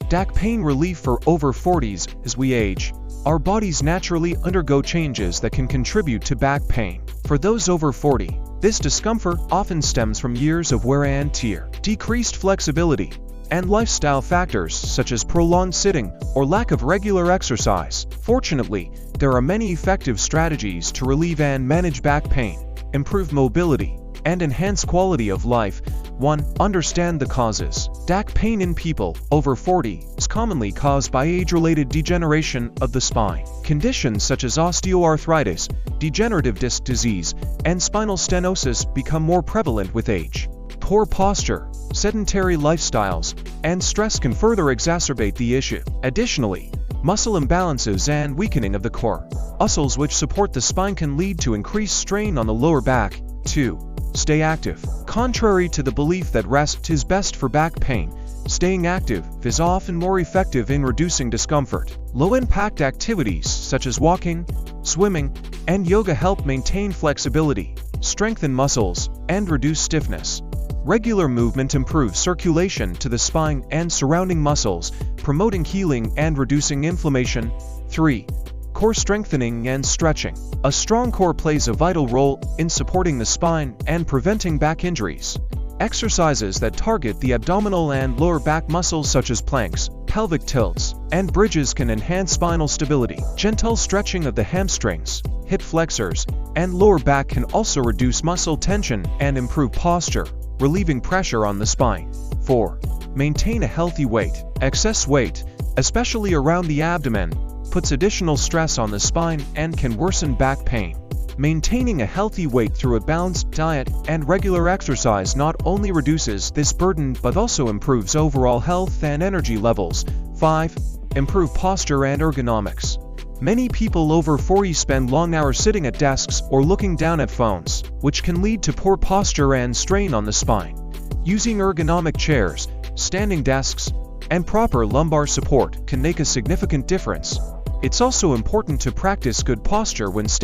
Back pain relief for over 40s. As we age, our bodies naturally undergo changes that can contribute to back pain. For those over 40, this discomfort often stems from years of wear and tear, decreased flexibility, and lifestyle factors such as prolonged sitting or lack of regular exercise. Fortunately, there are many effective strategies to relieve and manage back pain, improve mobility, and enhance quality of life. 1. Understand the causes. Back pain in people over 40 is commonly caused by age-related degeneration of the spine. Conditions such as osteoarthritis, degenerative disc disease, and spinal stenosis become more prevalent with age. Poor posture, sedentary lifestyles, and stress can further exacerbate the issue. Additionally, muscle imbalances and weakening of the core muscles which support the spine can lead to increased strain on the lower back. 2. Stay active. Contrary to the belief that rest is best for back pain, staying active is often more effective in reducing discomfort. Low-impact activities such as walking, swimming, and yoga help maintain flexibility, strengthen muscles, and reduce stiffness. Regular movement improves circulation to the spine and surrounding muscles, promoting healing and reducing inflammation. 3. Core strengthening and stretching. A strong core plays a vital role in supporting the spine and preventing back injuries. Exercises that target the abdominal and lower back muscles such as planks, pelvic tilts, and bridges can enhance spinal stability. Gentle stretching of the hamstrings, hip flexors, and lower back can also reduce muscle tension and improve posture, relieving pressure on the spine. 4. Maintain a healthy weight. Excess weight, especially around the abdomen, puts additional stress on the spine and can worsen back pain. Maintaining a healthy weight through a balanced diet and regular exercise not only reduces this burden but also improves overall health and energy levels. 5. Improve posture and ergonomics. Many people over 40 spend long hours sitting at desks or looking down at phones, which can lead to poor posture and strain on the spine. Using ergonomic chairs, standing desks, and proper lumbar support can make a significant difference. It's also important to practice good posture when standing